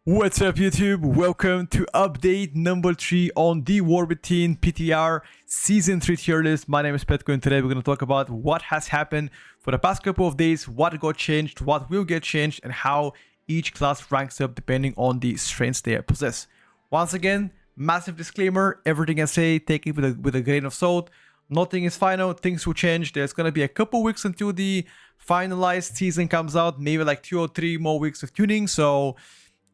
What's up YouTube? Welcome to update number 3 on the thewarwithin PTR Season 3 tier list. My name is Petko and today we're going to talk about what has happened for the past couple of days, what got changed, what will get changed, and how each class ranks up depending on the strengths they possess. Once again, massive disclaimer, everything I say, take it with a grain of salt. Nothing is final, things will change. There's going to be a couple weeks until the finalized season comes out, maybe like 2 or 3 more weeks of tuning, so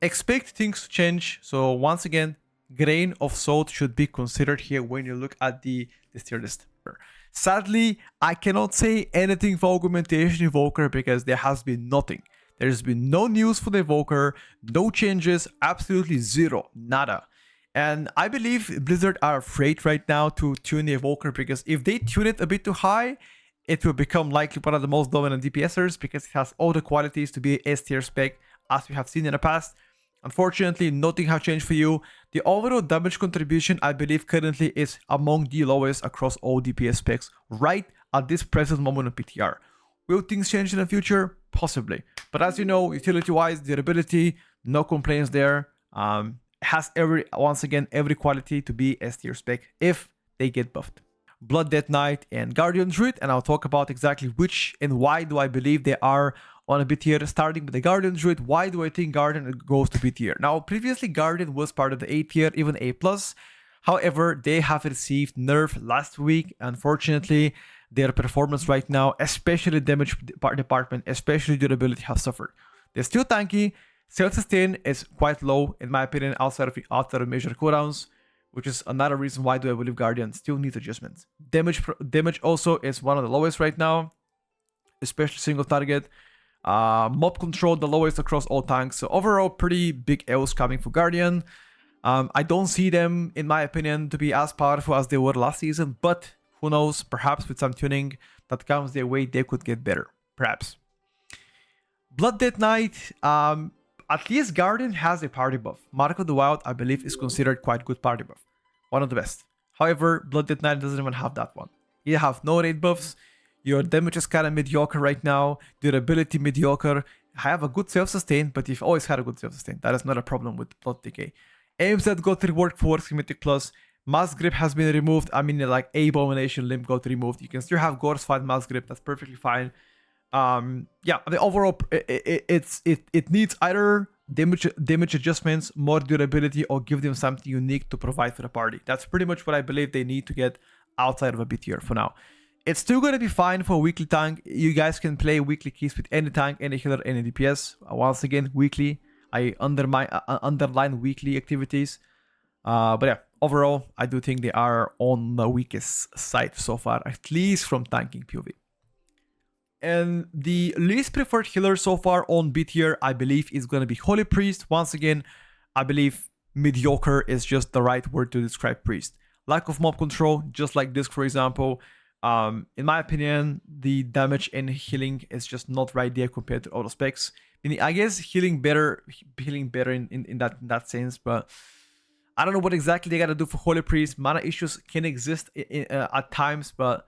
expect things to change. So once again, grain of salt should be considered here when you look at this tier list. Sadly, I cannot say anything for Augmentation Evoker because there has been nothing. There's been no news for the Evoker, no changes, absolutely zero, nada. And I believe Blizzard are afraid right now to tune the Evoker because if they tune it a bit too high, it will become likely one of the most dominant DPSers because it has all the qualities to be a S tier spec as we have seen in the past. Unfortunately, nothing has changed for you. The overall damage contribution, I believe, currently is among the lowest across all DPS specs right at this present moment of PTR. Will things change in the future? Possibly. But as you know, utility-wise, durability, no complaints there. Has once again every quality to be S tier spec if they get buffed. Blood Death Knight and Guardian Druid, and I'll talk about exactly which and why do I believe they are on a B tier. Starting with the Guardian Druid, why do I think Guardian goes to B tier? Now, previously Guardian was part of the A tier, even A+. However, they have received nerf last week. Unfortunately, their performance right now, especially damage department, especially durability, has suffered. They're still tanky. Self-sustain is quite low, in my opinion, outside of major cooldowns, which is another reason why do I believe Guardian still needs adjustments. Damage also is one of the lowest right now, especially single target. Mob control, the lowest across all tanks. So overall, pretty big L's coming for Guardian. I don't see them, in my opinion, to be as powerful as they were last season, but who knows, perhaps with some tuning that comes their way, they could get better, perhaps. Blood Death Knight, at least Guardian has a party buff. Mark of the Wild, I believe, is considered quite good party buff. One of the best. However, Blood Death Knight doesn't even have that one. You have no raid buffs. Your damage is kind of mediocre right now. Durability mediocre. I have a good self-sustain, but you've always had a good self-sustain. That is not a problem with Blood DK. AMZ got reworked for Schematic Plus. Mass Grip has been removed. I mean, like Abomination Limb got removed. You can still have Gorse Fight Mass Grip. That's perfectly fine. Yeah, the overall it needs either damage adjustments, more durability, or give them something unique to provide for the party. That's pretty much what I believe they need to get outside of a B tier for now. It's still gonna be fine for a weekly tank. You guys can play weekly keys with any tank, any healer, any DPS. Once again, weekly. I underline weekly activities. But yeah, overall, I do think they are on the weakest side so far, at least from tanking POV. And the least preferred healer so far on B tier, I believe, is going to be Holy Priest. Once again, I believe mediocre is just the right word to describe Priest. Lack of mob control, just like Disc, for example. In my opinion, the damage and healing is just not right there compared to other specs. I guess healing better in that sense, but I don't know what exactly they gotta do for Holy Priest. Mana issues can exist at times, but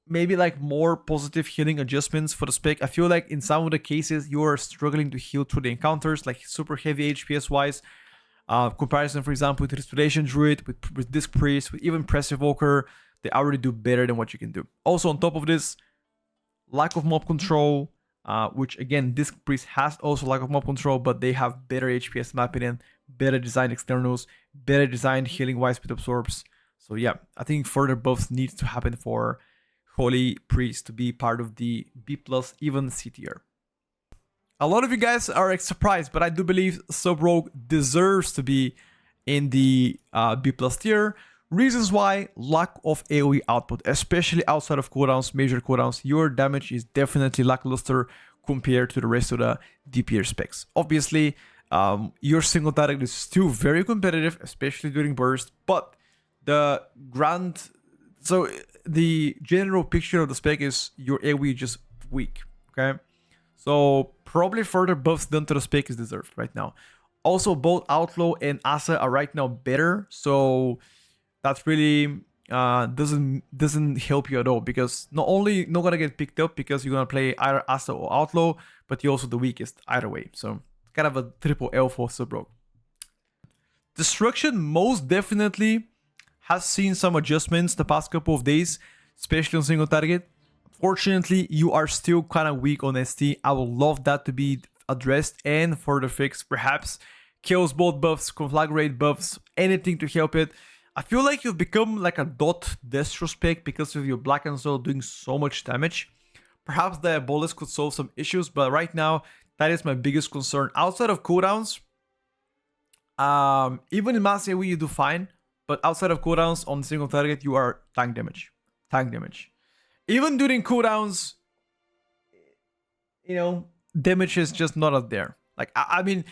maybe like more positive healing adjustments for the spec. I feel like in some of the cases you are struggling to heal through the encounters, like super heavy HPS wise. Comparison, for example, with Restoration Druid, with Disc Priest, with even Press Evoker, they already do better than what you can do. Also, on top of this, lack of mob control, which again, Disc Priest has also lack of mob control, but they have better HPS in my opinion, better designed externals, better designed healing wise with absorbs. So yeah, I think further buffs needs to happen for Holy Priest to be part of the B+, even C tier. A lot of you guys are surprised, but I do believe Sub Rogue deserves to be in the B+ tier. Reasons why: lack of AoE output, especially outside of cooldowns, major cooldowns. Your damage is definitely lackluster compared to the rest of the DPS specs. Obviously, your single target is still very competitive, especially during burst, but the general picture of the spec is your AoE just weak, okay? So probably further buffs done to the spec is deserved right now. Also, both Outlaw and Asa are right now better, so that's really doesn't help you at all, because not only not gonna get picked up because you're gonna play either Asa or Outlaw, but you're also the weakest either way. So kind of a triple L for Sub Rogue. Destruction most definitely has seen some adjustments the past couple of days, especially on single target. Fortunately, you are still kind of weak on ST. I would love that to be addressed and further fixed, perhaps. Chaos Bolt buffs, Conflagrate buffs, anything to help it. I feel like you've become like a dot Destro spec because of your Black and Soul doing so much damage. Perhaps the Bolus could solve some issues, but right now, that is my biggest concern. Outside of cooldowns, even in Mass AoE you do fine, but outside of cooldowns on single target, you are tank damage. Tank damage. Even during cooldowns, you know, damage is just not out there. Like, I mean,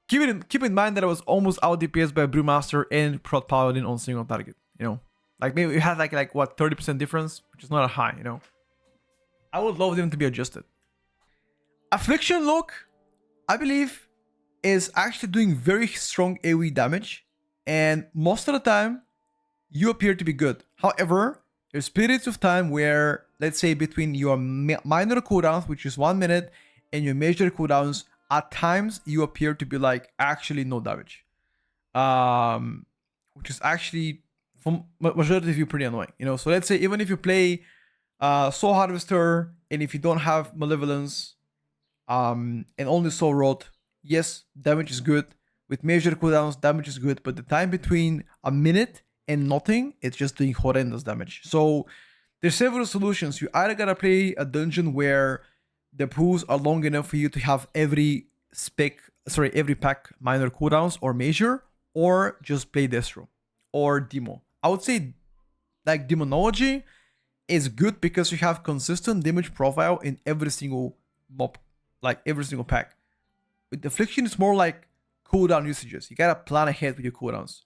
keep in mind that I was almost out DPS by Brewmaster and Prot Paladin on single target, you know. Like, maybe we had like what, 30% difference, which is not a high, you know. I would love them to be adjusted. Affliction Warlock, I believe, is actually doing very strong AoE damage, and most of the time, you appear to be good. However, there's periods of time where, let's say, between your minor cooldowns, which is 1 minute, and your major cooldowns, at times you appear to be like actually no damage, which is actually for majority of you pretty annoying, you know. So let's say even if you play Soul Harvester and if you don't have Malevolence and only Soul Rod, yes, damage is good. With major cooldowns, damage is good, but the time between a minute and nothing, it's just doing horrendous damage. So there's several solutions. You either gotta play a dungeon where the pools are long enough for you to have every pack minor cooldowns or major, or just play Destro or Demo. I would say like Demonology is good because you have consistent damage profile in every single mob, like every single pack. With Affliction, it's more like cooldown usages. You gotta plan ahead with your cooldowns.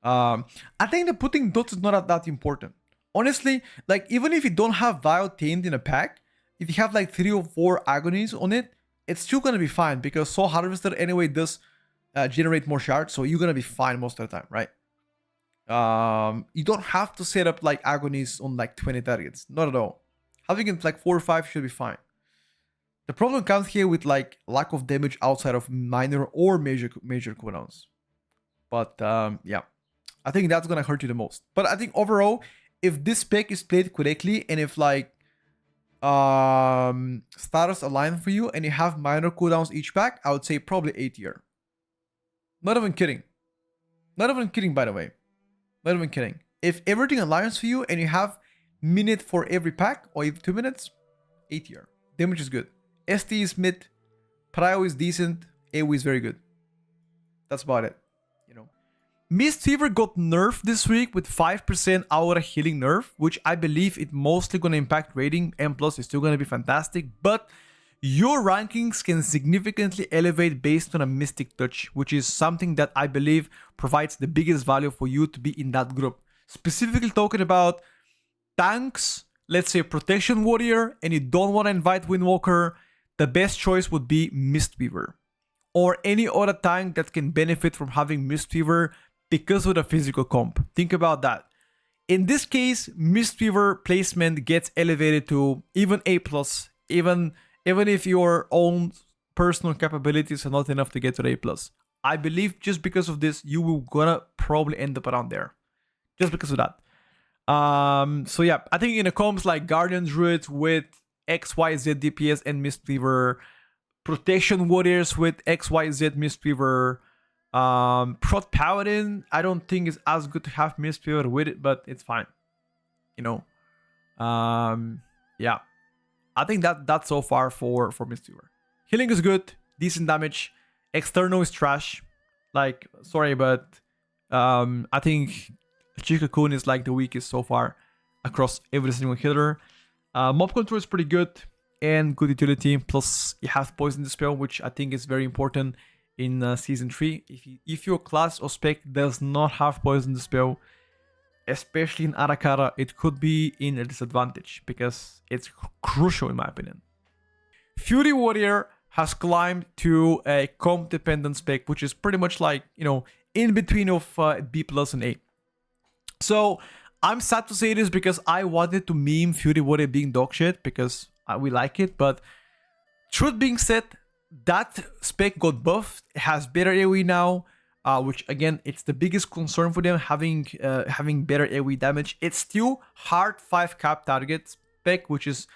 I think that putting dots is not that important. Honestly, like even if you don't have Vile Tamed in a pack, if you have like 3 or 4 agonies on it, it's still gonna be fine because Soul Harvester anyway does generate more shards, so you're gonna be fine most of the time, right? You don't have to set up like agonies on like 20 targets, not at all. Having it like 4 or 5 should be fine. The problem comes here with like lack of damage outside of minor or major cooldowns. But yeah, I think that's gonna hurt you the most. But I think overall, if this spec is played correctly and if like status align for you and you have minor cooldowns each pack, I would say probably A tier. Not even kidding. Not even kidding, by the way. Not even kidding. If everything aligns for you and you have minute for every pack or even 2 minutes, A tier. Damage is good. ST is mid. Prio is decent. AoE is very good. That's about it. You know, Mistweaver got nerfed this week with 5% aura healing nerf, which I believe it mostly gonna impact rating. M+ is still gonna be fantastic, but your rankings can significantly elevate based on a Mystic Touch, which is something that I believe provides the biggest value for you to be in that group. Specifically talking about tanks, let's say Protection Warrior, and you don't want to invite Windwalker, the best choice would be Mistweaver. Or any other tank that can benefit from having Mistweaver because of the physical comp. Think about that. In this case, Mistweaver placement gets elevated to even A+, even if your own personal capabilities are not enough to get to A+. I believe just because of this, you will gonna probably end up around there. Just because of that. So yeah, I think in the comps like Guardian Druids with XYZ DPS and Mistweaver, Protection Warriors with XYZ Mistweaver, Prot Paladin, I don't think it's as good to have Mistweaver with it, but it's fine. You know, yeah, I think that's so far for Mistweaver. Healing is good, decent damage. External is trash. Like, sorry, but I think Chikakun is like the weakest so far across every single healer. Mob control is pretty good and good utility. Plus, you have Poison Dispel, which I think is very important in Season 3. If your class or spec does not have Poison Dispel, especially in Arakara, it could be in a disadvantage because it's crucial in my opinion. Fury Warrior has climbed to a comp dependent spec, which is pretty much like, you know, in between of B+ and A. So I'm sad to say this because I wanted to meme Fury Warrior being dog shit because we like it, but truth being said, that spec got buffed, has better AoE now, which again, it's the biggest concern for them, having better AoE damage. It's still hard 5 cap target spec, which is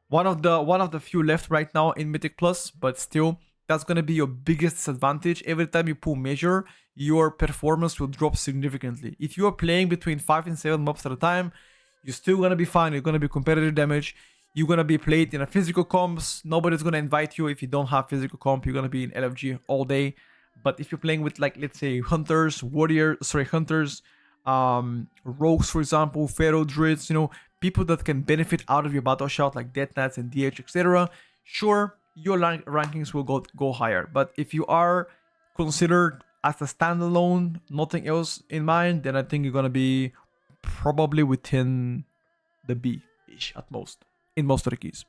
one of the few left right now in Mythic Plus, but still, that's gonna be your biggest disadvantage. Every time you pull Measure, your performance will drop significantly. If you are playing between 5 and 7 mobs at a time, you're still gonna be fine. You're gonna be competitive damage. You're gonna be played in a physical comps. Nobody's gonna invite you if you don't have physical comp. You're gonna be in LFG all day. But if you're playing with, like, let's say hunters, rogues, for example, pharaoh druids, you know, people that can benefit out of your battle shout, like Death Knights and DH, etc. Sure, your rankings will go higher. But if you are considered as a standalone, nothing else in mind, then I think you're gonna be probably within the B-ish at most, in most of the keys.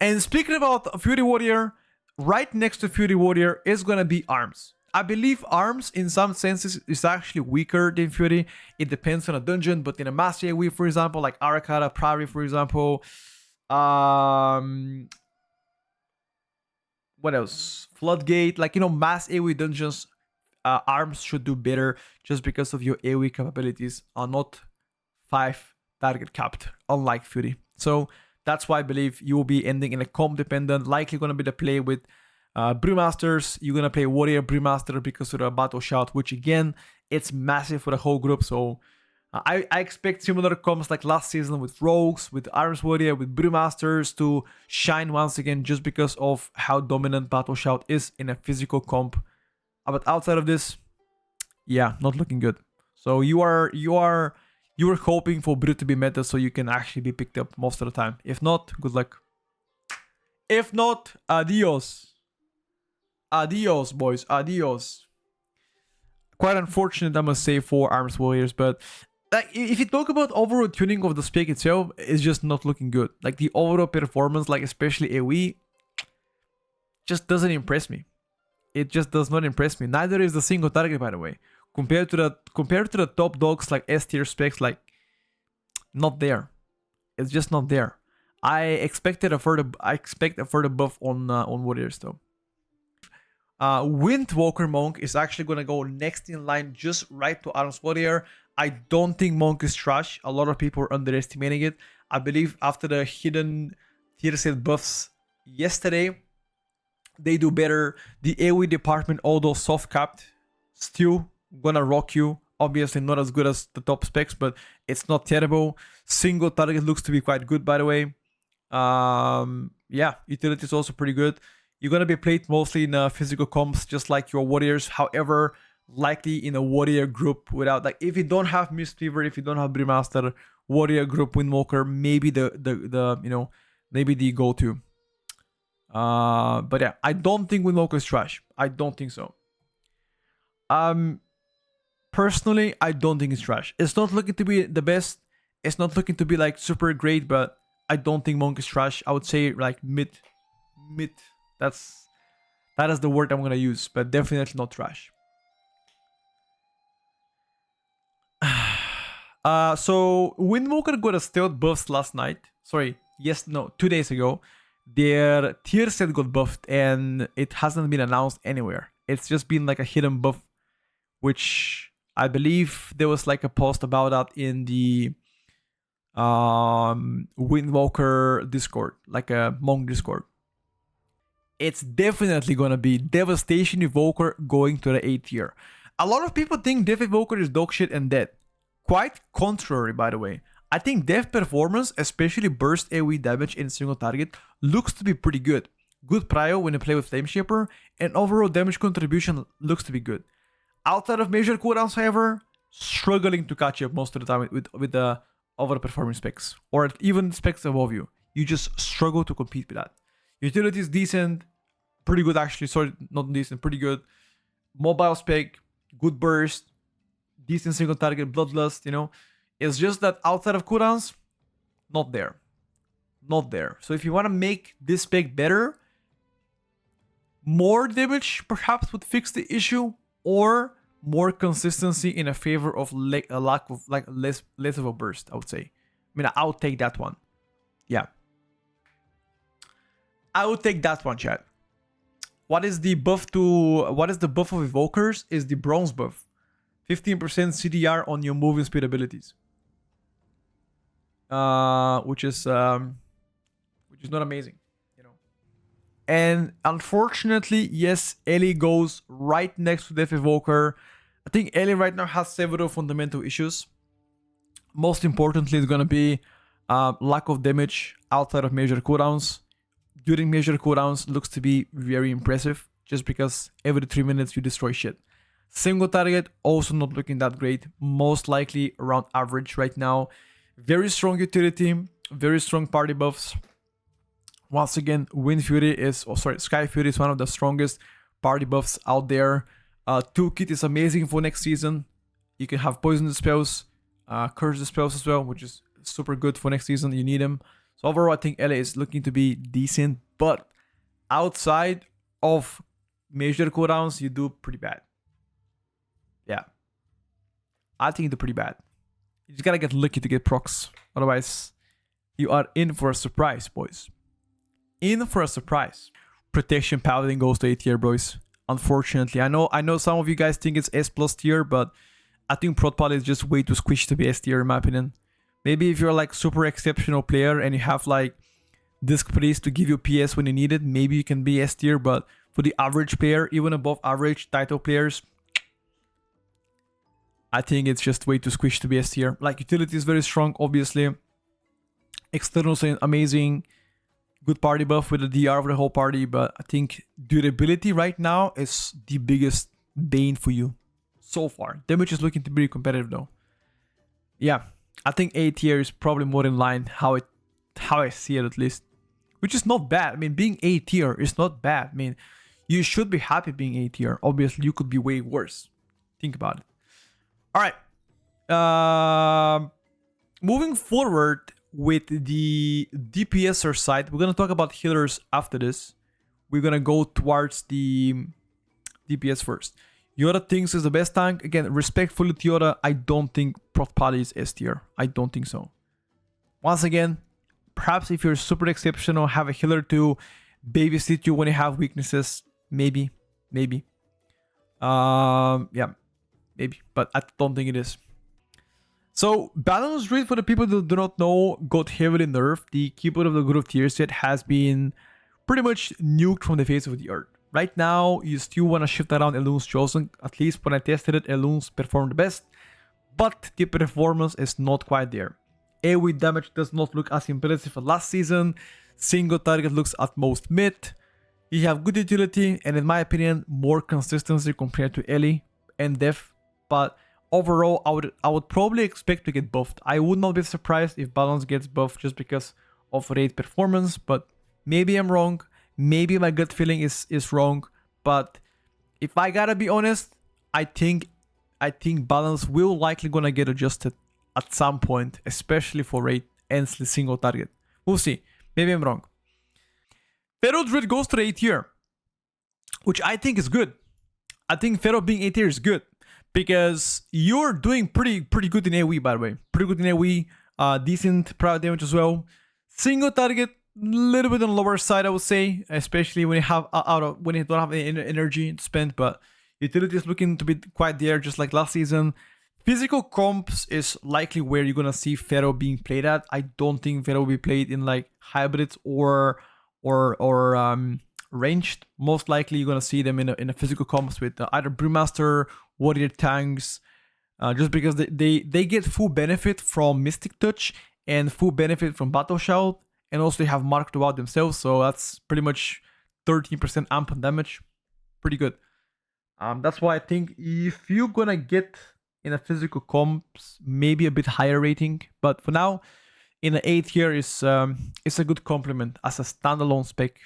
And speaking about Fury Warrior, right next to Fury Warrior is gonna be Arms. I believe Arms, in some senses, is actually weaker than Fury. It depends on a dungeon, but in a mass AoE, for example, like Arakara, Prairie, for example, what else? Floodgate, like, you know, mass AoE dungeons, Arms should do better just because of your AoE capabilities are not 5 target capped, unlike Fury. So that's why I believe you will be ending in a comp dependent, likely going to be the play with Brewmasters. You're going to play Warrior Brewmaster because of the battle shout, which again, it's massive for the whole group. So I expect similar comps like last season with Rogues, with Arms Warrior, with Brewmasters to shine once again just because of how dominant battle shout is in a physical comp. But outside of this, yeah, not looking good. So you were hoping for Brew to be meta so you can actually be picked up most of the time. If not, good luck. If not, adios. Adios, boys. Adios. Quite unfortunate, I must say, for Arms Warriors, but like, if you talk about overall tuning of the spec itself, it's just not looking good. Like, the overall performance, like especially AoE, just doesn't impress me. It just does not impress me. Neither is the single target, by the way. Compared to the top dogs like S tier specs, like, not there. It's just not there. I expect a further buff on Warriors though. Windwalker Monk is actually gonna go next in line, just right to Arms Warrior. I don't think Monk is trash. A lot of people are underestimating it. I believe after the hidden tier set buffs yesterday, they do better. The AoE department, although soft capped, still gonna rock you. Obviously not as good as the top specs, but it's not terrible. Single target looks to be quite good, by the way. Yeah, utility is also pretty good. You're gonna be played mostly in physical comps, just like your Warriors. However, likely in a Warrior group without, like, if you don't have Mistweaver, if you don't have Brewmaster, Warrior group Windwalker, maybe the you know, maybe the go-to. But yeah, I don't think Windwalker is trash. I don't think so. Personally, I don't think it's trash. It's not looking to be the best. It's not looking to be like super great, but I don't think Monk is trash. I would say like mid. That is the word I'm gonna use, but definitely not trash. So Windwalker got a stealth buffs last night. Sorry, 2 days ago. Their tier set got buffed and it hasn't been announced anywhere. It's just been like a hidden buff, which I believe there was like a post about that in the Windwalker Discord, like a Monk Discord. It's definitely gonna be Devastation Evoker going to the A tier. A lot of people think Dev Evoker is dog shit and dead. Quite contrary, by the way. I think Dev performance, especially burst AoE damage in single target, looks to be pretty good. Good prio when you play with Flameshaper, and overall damage contribution looks to be good. Outside of major cooldowns, however, struggling to catch up most of the time with the overperforming specs, or even specs above you. You just struggle to compete with that. Utility is decent, pretty good actually. Sorry, not decent, pretty good. Mobile spec, good burst, decent single target, bloodlust, you know. It's just that outside of cooldowns, not there. Not there. So if you want to make this spec better, more damage perhaps would fix the issue, or more consistency in a favor of a lack of like less of a burst, I would say. I mean, I would take that one. Yeah. I would take that one, chat. what is the buff of Evokers? Is the bronze buff. 15% CDR on your moving speed abilities. Which is not amazing, you know. And unfortunately, yes, Ellie goes right next to Death Evoker. I think Ellie right now has several fundamental issues. Most importantly, it's gonna be lack of damage outside of major cooldowns. During major cooldowns, looks to be very impressive, just because every 3 minutes you destroy shit. Single target, also not looking that great. Most likely around average right now. Very strong utility, very strong party buffs. Once again, Sky Fury is one of the strongest party buffs out there. Toolkit is amazing for next season. You can have poison spells, curse spells as well, which is super good for next season. You need them. So overall, I think LA is looking to be decent, but outside of major cooldowns, you do pretty bad. Yeah, I think you do pretty bad. You just gotta get lucky to get procs. Otherwise, you are in for a surprise, boys. In for a surprise. Protection Paladin goes to A tier, boys. Unfortunately, I know some of you guys think it's S+ tier, but I think Prot Paladin is just way too squishy to be S tier in my opinion. Maybe if you're like super exceptional player and you have like Disc Priest to give you PS when you need it, maybe you can be S tier, but for the average player, even above average title players, I think it's just way too squishy to be S tier. Like, utility is very strong, obviously. Externals are amazing. Good party buff with the DR for the whole party, but I think durability right now is the biggest bane for you so far. Damage is looking to be competitive though. Yeah, I think A tier is probably more in line how I see it at least, which is not bad. I mean, being A tier is not bad. I mean, you should be happy being A tier. Obviously, you could be way worse. Think about it. All right. Moving forward with the DPSer side, we're gonna talk about healers after this. We're gonna go towards the DPS first. Yoda thinks is the best tank. Again, respectfully to Yoda, I don't think Prot Pali is S tier. I don't think so. Once again, perhaps if you're super exceptional, have a healer to babysit you when you have weaknesses, maybe. Yeah, maybe, but I don't think it is. So, Balance Rate, for the people that do not know, got heavily nerfed. The keyboard of the Good of Tier set has been pretty much nuked from the face of the earth. Right now, you still want to shift around Elun's Chosen. At least when I tested it, Elun's performed the best. But the performance is not quite there. AoE damage does not look as impressive as last season. Single target looks at most mid. You have good utility and, in my opinion, more consistency compared to Ellie and Def. But overall, I would probably expect to get buffed. I would not be surprised if Balance gets buffed just because of raid performance, but maybe I'm wrong. Maybe my gut feeling is wrong. But if I gotta be honest, I think Balance will likely gonna get adjusted at some point, especially for raid and single target. We'll see. Maybe I'm wrong. Pharaoh Druid goes to the A tier, which I think is good. I think Pharaoh being A tier is good, because you're doing pretty good in AoE, by the way. Pretty good in AoE, decent prior damage as well. Single target, little bit on the lower side, I would say, especially when you have when you don't have any energy to spend. But utility is looking to be quite there, just like last season. Physical comps is likely where you're gonna see Pharaoh being played at. I don't think Pharaoh will be played in like hybrids or ranged. Most likely you're gonna see them in a physical comps with either Brewmaster, Warrior tanks, just because they get full benefit from Mystic Touch and full benefit from Battle Shout, and also they have Mark to out themselves, so that's pretty much 13% amp and damage. Pretty good. That's why I think if you're gonna get in a physical comps, maybe a bit higher rating, but for now, in the A tier is a good compliment as a standalone spec.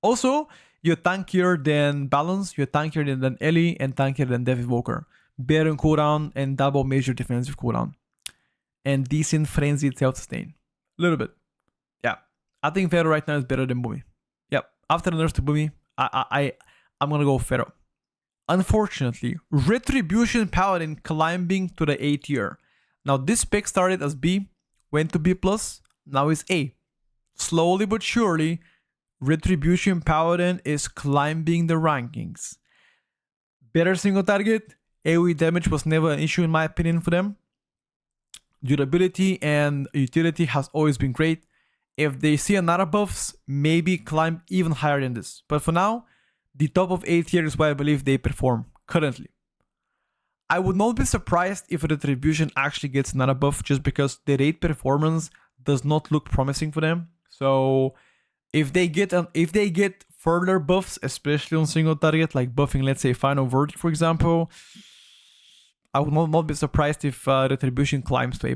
Also, you're tankier than Balance, you're tankier than Ellie, and tankier than Dev Evoker. Better in cooldown and double major defensive cooldown. And decent frenzied self-sustain. A little bit. Yeah. I think Pharaoh right now is better than Boomy. Yep. After the nerfs to Boomy, I'm gonna go Pharaoh. Unfortunately, Retribution Paladin climbing to the A tier. Now this spec started as B, went to B+, now is A. Slowly but surely, Retribution Paladin is climbing the rankings. Better single target, AoE damage was never an issue in my opinion for them. Durability and utility has always been great. If they see another buffs, maybe climb even higher than this. But for now, the top of A tier is where I believe they perform currently. I would not be surprised if Retribution actually gets another buff just because the raid performance does not look promising for them. So if they get further buffs, especially on single target, like buffing, let's say Final Verdict, for example, I would not be surprised if Retribution climbs to A+.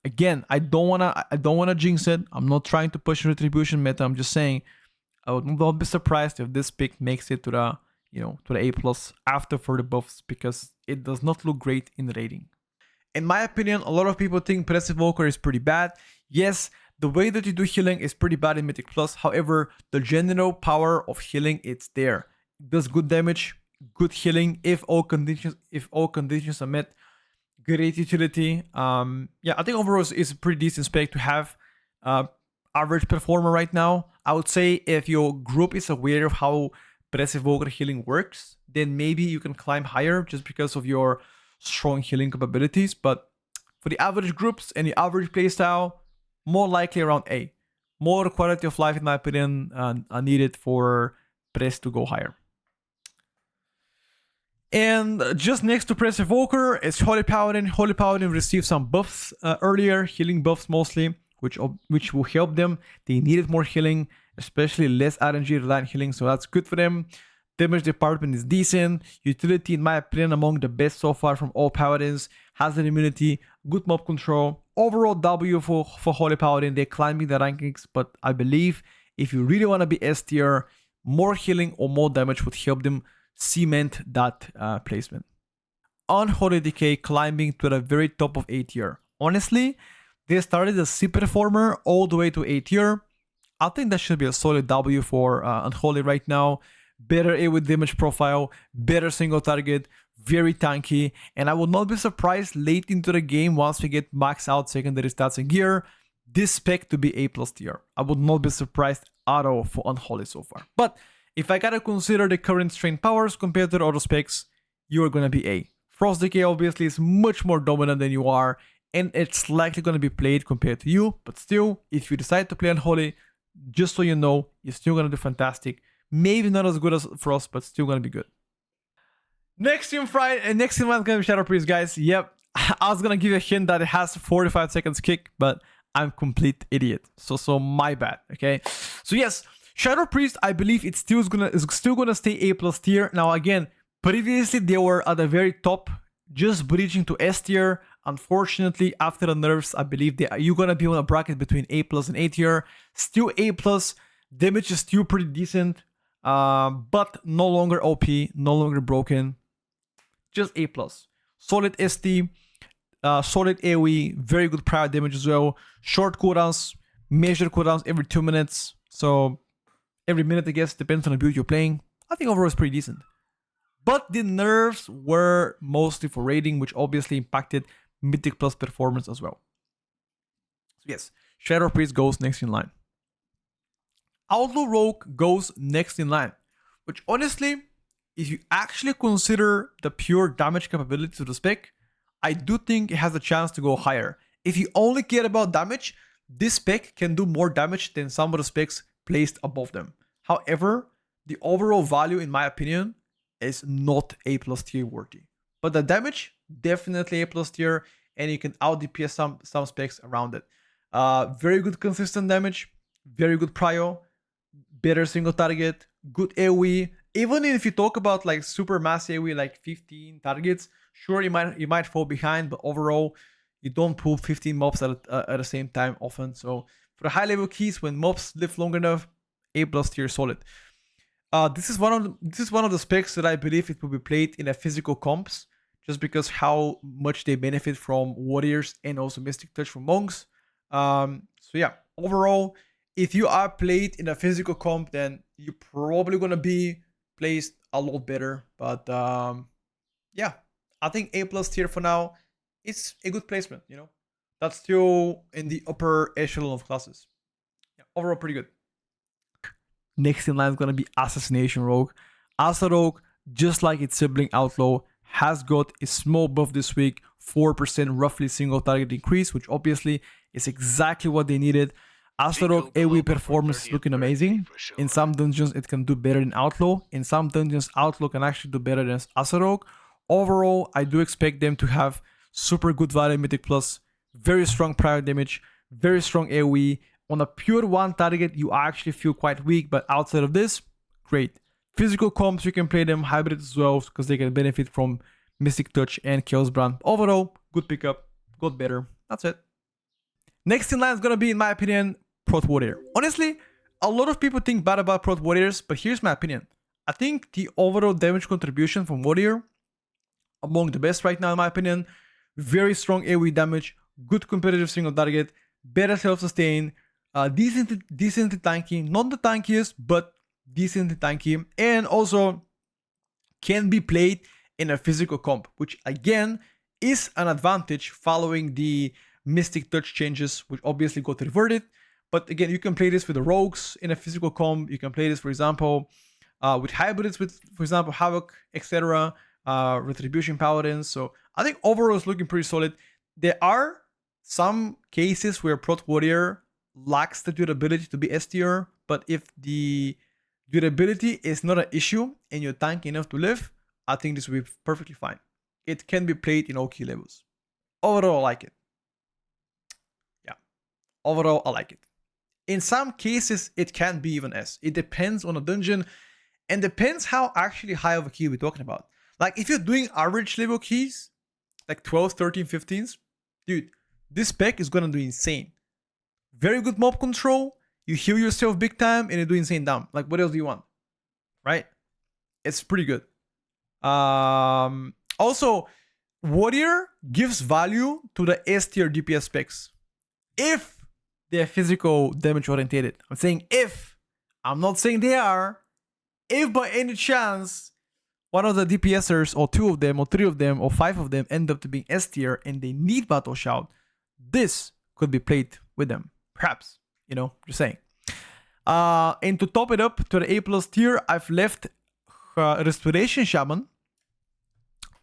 Again, I don't wanna jinx it. I'm not trying to push Retribution meta. I'm just saying I would not be surprised if this pick makes it to the to the A+ after further buffs, because it does not look great in the rating. In my opinion, a lot of people think Passive Evoker is pretty bad. Yes, the way that you do healing is pretty bad in Mythic Plus. However, the general power of healing, it's there. It does good damage, good healing if all conditions are met. Great utility. Yeah, I think overall it's a pretty decent spec to have. Average performer right now. I would say if your group is aware of how Passive Evoker healing works, then maybe you can climb higher just because of your strong healing capabilities. But for the average groups and the average playstyle, more likely around A. More quality of life, in my opinion, are needed for Press to go higher. And just next to Passive Evoker is Holy Paladin. Holy Paladin received some buffs earlier, healing buffs mostly, which will help them. They needed more healing, especially less RNG reliant healing, so that's good for them. Damage department is decent. Utility, in my opinion, among the best so far from all Paladins. Has an immunity, good mob control. Overall W for Holy Paladin. They're climbing the rankings, but I believe if you really want to be S tier, more healing or more damage would help them cement that placement. Unholy DK climbing to the very top of A tier. Honestly, they started as C performer all the way to A tier. I think that should be a solid W for Unholy right now. Better AoE damage profile, better single target, very tanky, and I would not be surprised late into the game once we get max out secondary stats and gear, this spec to be A+ tier. I would not be surprised at all for Unholy so far. But if I gotta consider the current strength powers compared to the other specs, you are gonna be A. Frost Decay obviously is much more dominant than you are, and it's likely gonna be played compared to you, but still, if you decide to play Unholy, just so you know, you're still gonna do fantastic. Maybe not as good as Frost, but still gonna be good. Next in line is gonna be Shadow Priest, guys. Yep, I was gonna give you a hint that it has 45 seconds kick, but I'm complete idiot. So my bad. Okay. So yes, Shadow Priest, I believe it's still gonna stay A+ tier. Now again, previously they were at the very top, just breaching to S tier. Unfortunately, after the nerfs, I believe you're gonna be on a bracket between A+ and A tier. Still A+, damage is still pretty decent, but no longer OP, no longer broken. Just A+. Solid ST, solid AoE, very good prior damage as well. Short cooldowns, measured cooldowns every 2 minutes. So every minute, I guess, depends on the build you're playing. I think overall it's pretty decent. But the nerfs were mostly for raiding, which obviously impacted Mythic Plus performance as well. So yes, Shadow Priest goes next in line. Outlaw Rogue goes next in line, which honestly, if you actually consider the pure damage capability of the spec, I do think it has a chance to go higher. If you only care about damage, this spec can do more damage than some of the specs placed above them. However, the overall value, in my opinion, is not A+ tier worthy. But the damage, definitely A+ tier, and you can out DPS some specs around it. Very good consistent damage, very good prio, better single target, good AoE. Even if you talk about like super mass AoE, like 15 targets, sure you might fall behind, but overall you don't pull 15 mobs at the same time often. So for the high level keys, when mobs live long enough, A+ tier solid. This is one of the specs that I believe it will be played in a physical comps, just because how much they benefit from warriors and also Mystic Touch from monks. So yeah, overall, if you are played in a physical comp, then you're probably gonna be placed a lot better. But yeah, I think A+ tier for now. It's a good placement, you know. That's still in the upper echelon of classes. Yeah, overall pretty good. Next in line is going to be Assassination Rogue. Assa Rogue, just like its sibling Outlaw, has got a small buff this week, 4% roughly single target increase, which obviously is exactly what they needed. Assa Rogue AoE performance is looking amazing. In some dungeons, it can do better than Outlaw. In some dungeons, Outlaw can actually do better than Assa Rogue. Overall, I do expect them to have super good value Mythic Plus, very strong prior damage, very strong AoE. On a pure one target, you actually feel quite weak, but outside of this, great. Physical comps, you can play them hybrid as well because they can benefit from Mystic Touch and Chaos Brand. Overall, good pickup, got better. That's it. Next in line is gonna be, in my opinion, Prot Warrior. Honestly, a lot of people think bad about Prot Warriors, but here's my opinion. I think the overall damage contribution from Warrior, among the best right now in my opinion. Very strong AoE damage, good competitive single target, better self-sustain, decently tanky, not the tankiest, but decently tanky, and also can be played in a physical comp, which again is an advantage following the Mystic Touch changes, which obviously got reverted. But again, you can play this with the rogues in a physical comp. You can play this, for example, with hybrids, with, for example, Havoc, etc., Retribution Paladins. So I think overall it's looking pretty solid. There are some cases where Prot Warrior lacks the durability to be S tier, but if the durability is not an issue and you're tanky enough to live, I think this will be perfectly fine. It can be played in all key levels. Overall, I like it. Yeah, overall, I like it. In some cases, it can be even S. It depends on a dungeon and depends how actually high of a key we're talking about. Like if you're doing average level keys, like 12, 13, 15s, dude, this spec is gonna do insane. Very good mob control, you heal yourself big time, and you do insane damage. Like what else do you want? Right? It's pretty good. Also, Warrior gives value to the S tier DPS specs. If they're physical damage oriented. I'm saying if. I'm not saying they are. If by any chance one of the DPSers, or two of them, or three of them, or five of them end up to being S tier and they need Battle Shout, this could be played with them. Perhaps, you know, just saying. And to top it up to the A+ tier, I've left Restoration Shaman,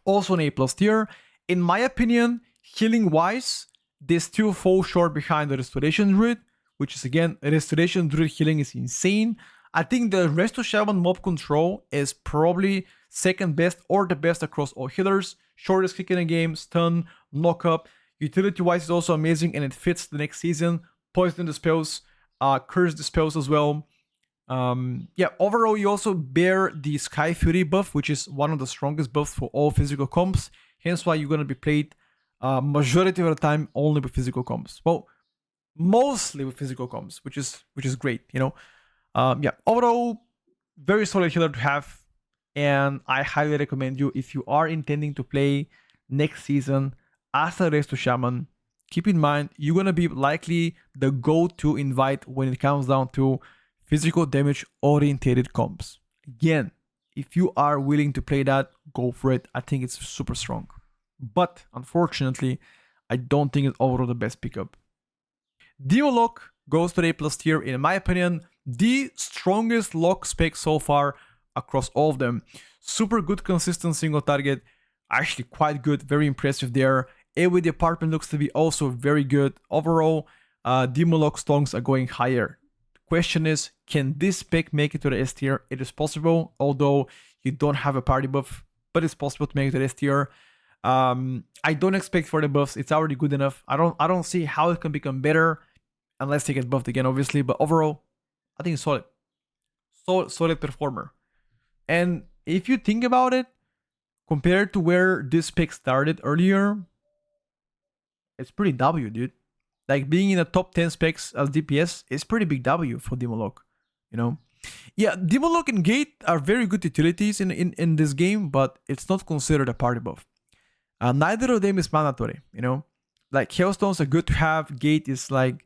also an A+ tier. In my opinion, healing wise, they still fall short behind the Restoration Druid, which is again, Restoration Druid healing is insane. I think the Resto Shaman mob control is probably second best or the best across all healers. Shortest kick in the game, stun, knock up. Utility wise is also amazing and it fits the next season. Poison the spells, curse the spells as well. Yeah, overall you also bear the Sky Fury buff, which is one of the strongest buffs for all physical comps. Hence why you're going to be played majority of the time only with physical comps. Well, mostly with physical comps, which is great, you know. Yeah, overall, very solid healer to have, and I highly recommend you if you are intending to play next season as a Resto Shaman. Keep in mind, you're gonna be likely the go-to invite when it comes down to physical damage oriented comps. Again, if you are willing to play that, go for it. I think it's super strong, but unfortunately, I don't think it's overall the best pickup. Demo Lock goes to the A+ tier, in my opinion, the strongest lock spec so far across all of them. Super good consistent single target, actually quite good, very impressive there. AoE department looks to be also very good. Overall, Demo Lock stonks are going higher. The question is, can this spec make it to the S tier? It is possible, although you don't have a party buff, but it's possible to make it to the S tier. I don't expect for the buffs, it's already good enough. I don't see how it can become better unless they get buffed again, obviously, but overall, I think it's solid. Solid performer. And if you think about it, compared to where this pick started earlier, it's pretty W, dude. Like being in the top 10 specs as DPS is pretty big W for Demo Lock, you know? Yeah, Demo Lock and Gate are very good utilities in this game, but it's not considered a party buff. Neither of them is mandatory, you know? Like Hailstones are good to have, Gate is like,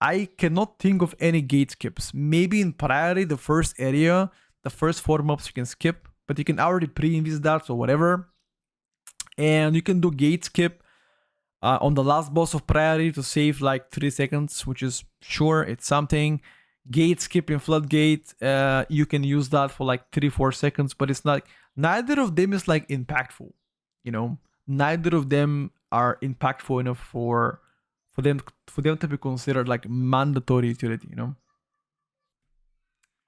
I cannot think of any gate skips. Maybe in priority, the first area, the first 4 mobs you can skip, but you can already pre-invis that or whatever. And you can do gate skip on the last boss of priority to save like 3 seconds, which is sure, it's something. gate skipping floodgate, you can use that for like 3-4 seconds, but it's not, neither of them is like impactful, you know. Neither of them are impactful enough for them to be considered like mandatory utility, you know.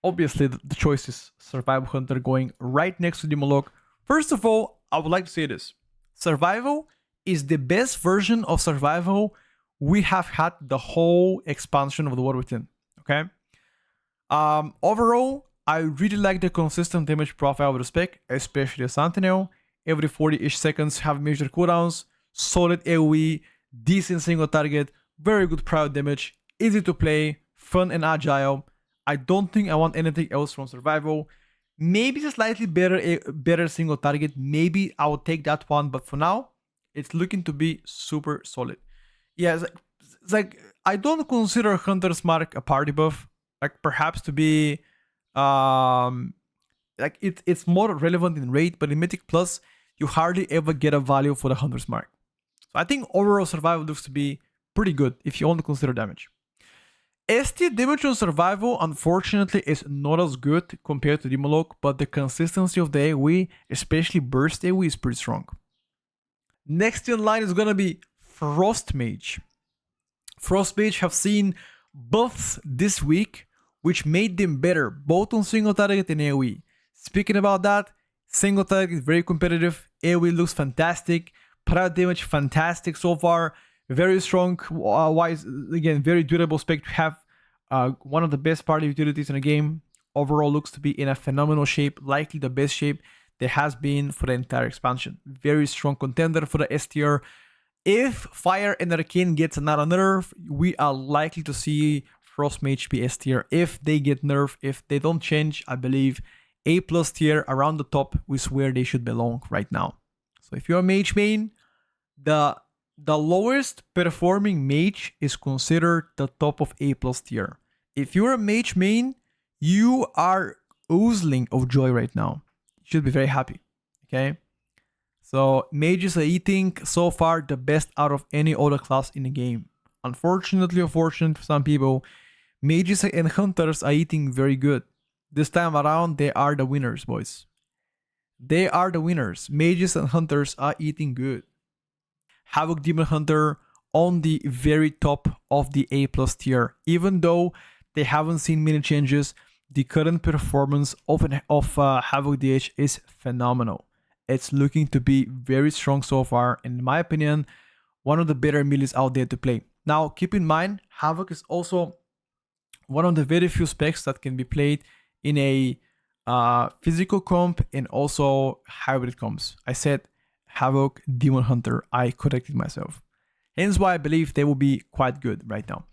Obviously the choice is Survival Hunter going right next to Demonology. First of all, I would like to say this: Survival is the best version of Survival we have had the whole expansion of the War Within. Okay. Overall, I really like the consistent damage profile of the spec, especially a Sentinel. Every 40-ish seconds have major cooldowns, solid AoE, decent single target, very good prior damage, easy to play, fun and agile. I don't think I want anything else from Survival. Maybe it's a slightly better single target. Maybe I will take that one, but for now, it's looking to be super solid. Yeah, it's like I don't consider Hunter's Mark a party buff. Like perhaps to be, like it's more relevant in raid, but in Mythic Plus, you hardly ever get a value for the Hunter's Mark. So I think overall Survival looks to be pretty good if you only consider damage. ST damage on Survival, unfortunately, is not as good compared to Demonology, but the consistency of the AoE, especially burst AoE, is pretty strong. Next in line is gonna be Frost Mage. Frost Mage have seen buffs this week, which made them better, both on single target and AoE. Speaking about that, single target is very competitive, AoE looks fantastic, prior damage fantastic so far, very strong, wise, again, very durable spec to have. One of the best party utilities in the game. Overall looks to be in a phenomenal shape, likely the best shape there has been for the entire expansion. Very strong contender for the STR. If Fire and Arcane gets another nerf, we are likely to see Frost Mage be S tier. If they get nerfed, if they don't change, I believe A+ tier around the top is where they should belong right now. So if you're a Mage main, the lowest performing Mage is considered the top of A+ tier. If you're a Mage main, you are oozing of joy right now. You should be very happy, okay? So Mages are eating so far the best out of any other class in the game. Unfortunately or fortunate for some people, Mages and Hunters are eating very good. This time around, they are the winners, boys. They are the winners. Mages and Hunters are eating good. Havoc Demon Hunter on the very top of the A+ tier. Even though they haven't seen many changes, the current performance of Havoc DH is phenomenal. It's looking to be very strong so far, and in my opinion, one of the better melees out there to play. Now, keep in mind, Havoc is also one of the very few specs that can be played in a physical comp and also hybrid comps. I said Havoc Demon Hunter, I corrected myself. Hence why I believe they will be quite good right now.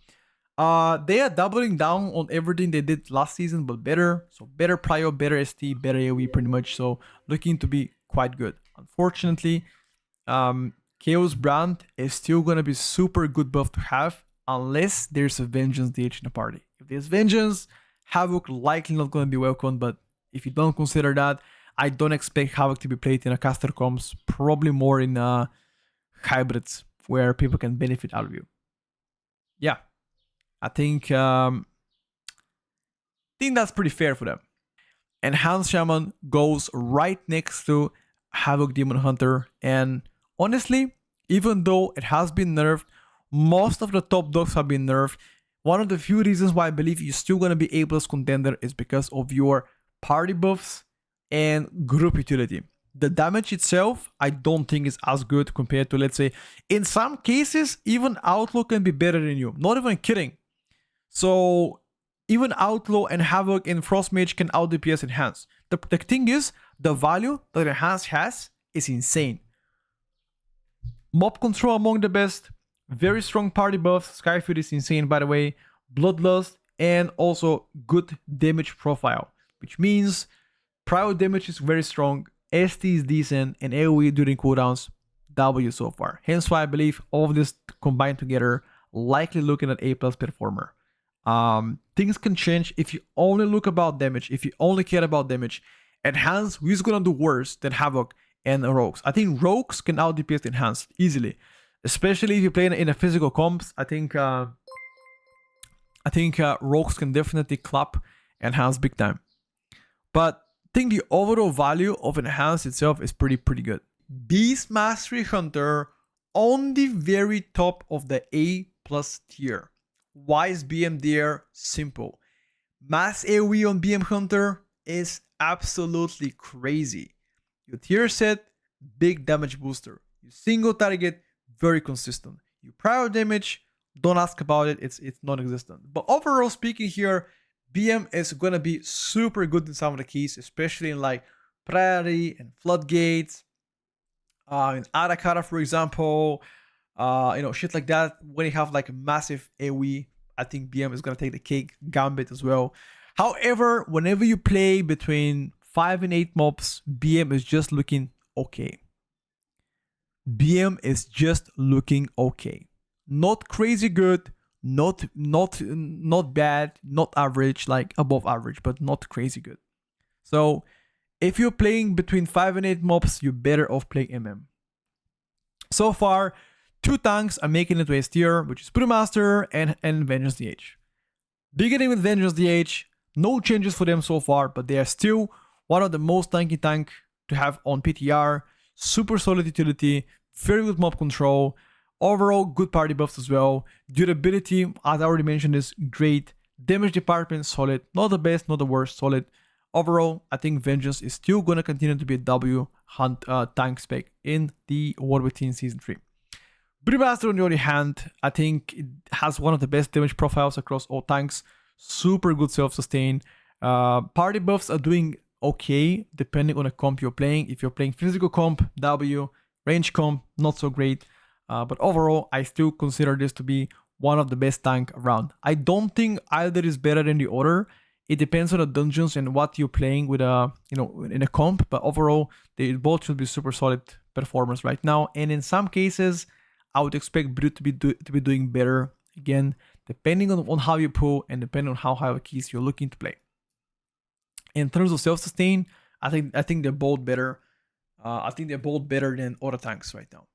They are doubling down on everything they did last season, but better. So better prio, better ST, better AoE pretty much. So looking to be quite good. Unfortunately, Chaos Brand is still going to be super good buff to have unless there's a Vengeance DH in the party. If there's Vengeance, Havoc likely not going to be welcome, but if you don't consider that, I don't expect Havoc to be played in a caster comps, probably more in hybrids where people can benefit out of you. Yeah, I think that's pretty fair for them. Enhanced Shaman goes right next to Havoc Demon Hunter, and honestly, even though it has been nerfed, most of the top dogs have been nerfed. One of the few reasons why I believe you're still going to be A+ contender is because of your party buffs and group utility. The damage itself, I don't think is as good compared to, let's say, in some cases, even Outlaw can be better than you. Not even kidding. So even Outlaw and Havoc and Frost Mage can out DPS Enhance. The thing is, the value that Enhance has is insane. Mob control among the best, very strong party buffs, Skyfield is insane by the way, Bloodlust, and also good damage profile, which means prior damage is very strong, ST is decent, and AoE during cooldowns, W so far. Hence why I believe all of this combined together, likely looking at A+ performer. Things can change if you only look about damage, if you only care about damage. Enhance, who's gonna do worse than Havoc and Rogues? I think Rogues can out DPS Enhance easily, especially if you play in a physical comps. I think I think rogues can definitely clap enhance big time. But I think the overall value of enhance itself is pretty good. Beastmaster Hunter on the very top of the A+ tier. Why is BM there? Simple. Mass AoE on BM Hunter is absolutely crazy. You tier set, big damage booster. You single target, very consistent. You prior damage, don't ask about it, it's non-existent. But overall speaking here, BM is gonna be super good in some of the keys, especially in like Priority and Floodgates, in Arakara, for example, shit like that. When you have like a massive AoE, I think BM is gonna take the cake. Gambit as well. However, whenever you play between 5 and 8 mobs, BM is just looking okay. BM is just looking okay. Not crazy good, not bad, not average, like above average, but not crazy good. So if you're playing between 5 and 8 mobs, you're better off playing MM. So far, 2 tanks are making it to S tier, which is Brewmaster and Vengeance DH. Beginning with Vengeance DH, no changes for them so far, but they are still one of the most tanky tank to have on PTR. Super solid utility, very good mob control, overall good party buffs as well. Durability, as I already mentioned, is great. Damage department, solid. Not the best, not the worst, solid. Overall, I think Vengeance is still going to continue to be a W hunt tank spec in the Warwithin Season 3. Brewmaster, on the other hand, I think it has one of the best damage profiles across all tanks. Super good self-sustain. Party buffs are doing okay depending on the comp you're playing. If you're playing physical comp, W. Range comp, not so great. But overall, I still consider this to be one of the best tank around. I don't think either is better than the other. It depends on the dungeons and what you're playing with in a comp. But overall, they both should be super solid performers right now. And in some cases, I would expect Brew to be doing better again, depending on how you pull and depending on how high keys you're looking to play. In terms of self-sustain, I think they're both better. I think they're both better than other tanks right now.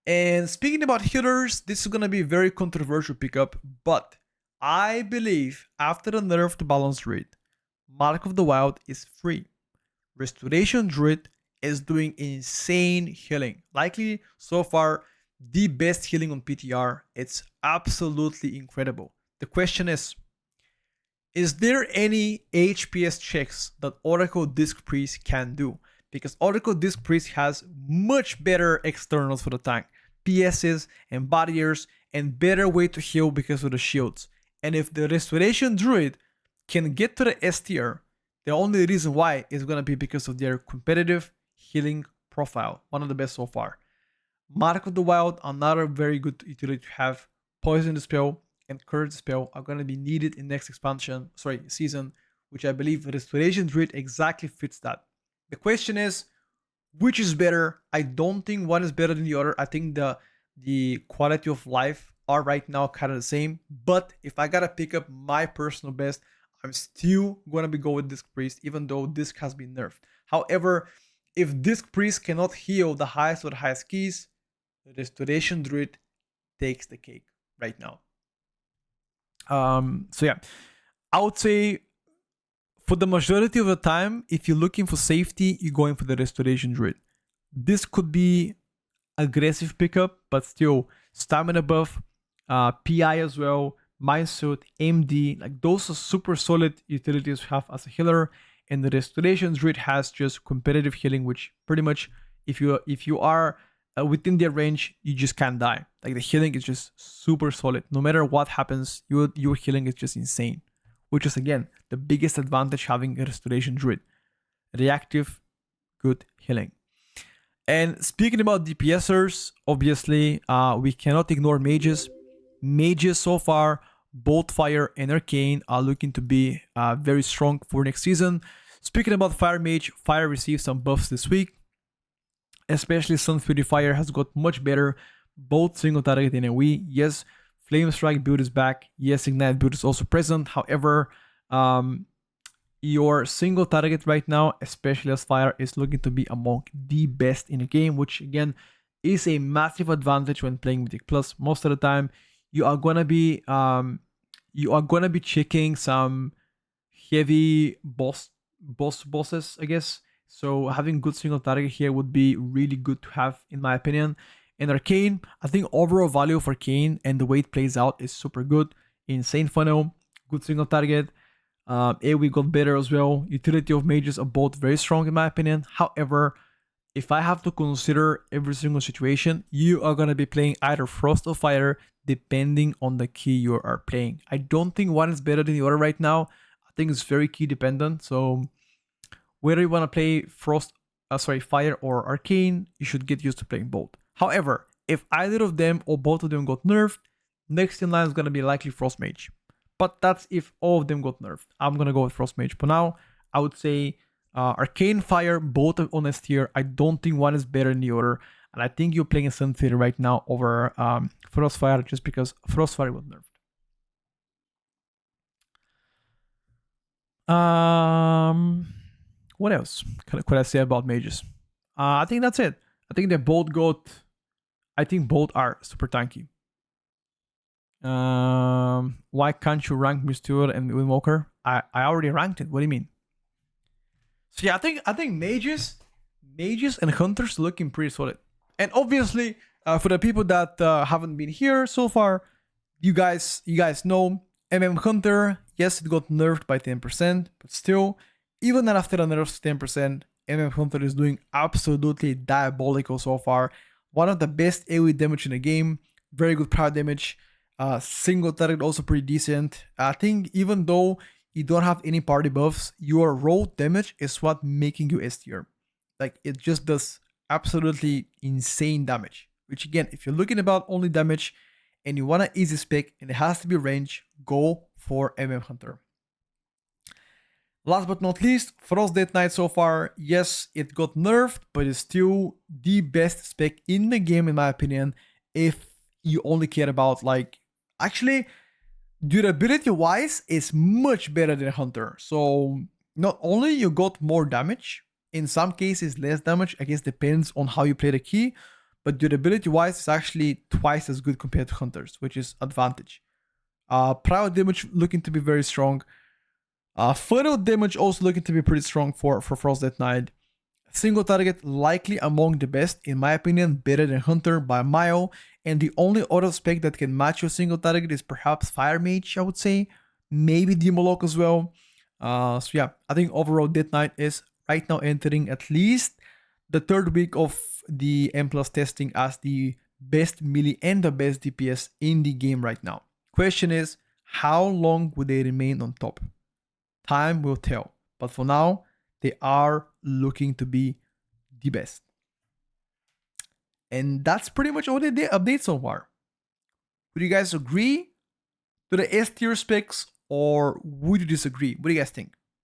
And speaking about healers, this is gonna be a very controversial pickup, but I believe after the nerf to Balance Druid, Mark of the Wild is free. Restoration Druid is doing insane healing. Likely so far the best healing on PTR. It's absolutely incredible. The question is there any HPS checks that Oracle Disc Priest can do? Because Oracle Disc Priest has much better externals for the tank. PSs and barriers and better way to heal because of the shields. And if the Restoration Druid can get to the S tier, the only reason why is going to be because of their competitive healing profile. One of the best so far. Mark of the Wild, another very good utility to have. Poison Dispel and Curse Dispel are going to be needed in next season, which I believe Restoration Druid exactly fits that. The question is, which is better? I don't think one is better than the other. I think the quality of life are right now kind of the same. But if I gotta pick up my personal best, I'm still gonna go with Disc Priest, even though Disc has been nerfed. However, if Disc Priest cannot heal the highest or the highest keys, the Restoration Druid takes the cake right now. So yeah, I would say for the majority of the time, if you're looking for safety, you're going for the Restoration Druid. This could be aggressive pickup, but still stamina buff, PI as well, Mindsuit, MD, like those are super solid utilities to have as a healer. And the Restoration Druid has just competitive healing, which pretty much if you are within their range, you just can't die. Like the healing is just super solid. No matter what happens, your healing is just insane. Which is again the biggest advantage having a Restoration Druid. Reactive, good healing. And speaking about DPSers, obviously we cannot ignore mages. Mages so far, both Fire and Arcane are looking to be very strong for next season. Speaking about Fire Mage, Fire received some buffs this week. Especially Sun Fury Fire has got much better, both single target and AoE. Yes, Flame Strike build is back. Yes, Ignite build is also present. However, your single target right now, especially as Fire, is looking to be among the best in the game, which again is a massive advantage when playing Mythic Plus. Most of the time, you are gonna be you are gonna be checking some heavy bosses, I guess. So having good single target here would be really good to have, in my opinion. And Arcane, I think overall value of Arcane and the way it plays out is super good. Insane funnel, good single target. AoE got better as well. Utility of mages are both very strong in my opinion. However, if I have to consider every single situation, you are going to be playing either Frost or Fire depending on the key you are playing. I don't think one is better than the other right now. I think it's very key dependent. So whether you want to play Fire or Arcane, you should get used to playing both. However, if either of them or both of them got nerfed, next in line is going to be likely Frost Mage. But that's if all of them got nerfed. I'm going to go with Frost Mage. But now, I would say Arcane, Fire, both on S tier. I don't think one is better than the other. And I think you're playing a Sun Theater right now over Frostfire just because Frostfire was nerfed. What else could I say about mages? I think that's it. I think they both got... I think both are super tanky. Why can't you rank Mistweaver and Windwalker? I already ranked it. What do you mean? So yeah, I think mages and hunters looking pretty solid. And obviously, for the people that haven't been here so far, you guys know Hunter. Yes, it got nerfed by 10%, but still, even after the nerfs 10%, Hunter is doing absolutely diabolical so far. One of the best AoE damage in the game. Very good power damage. Single target also pretty decent. I think even though you don't have any party buffs, your raw damage is what making you S tier. Like, it just does absolutely insane damage. Which again, if you're looking about only damage and you want an easy spec and it has to be range, go for Hunter. Last but not least, Frost Death Knight so far. Yes, it got nerfed, but it's still the best spec in the game in my opinion. If you only care about like... Actually, durability wise, it's much better than Hunter. So not only you got more damage, in some cases less damage, I guess depends on how you play the key, but durability wise it's actually twice as good compared to Hunters, which is advantage. Proud damage looking to be very strong. Funnel damage also looking to be pretty strong for Frost Death Knight. Single target likely among the best, in my opinion, better than Hunter by a mile. And the only other spec that can match your single target is perhaps Fire Mage, I would say. Maybe Demonology as well. So yeah, I think overall Death Knight is right now entering at least the third week of the M+ testing as the best melee and the best DPS in the game right now. Question is, how long will they remain on top? Time will tell. But for now, they are looking to be the best. And that's pretty much all the updates so far. Would you guys agree to the S tier specs or would you disagree? What do you guys think?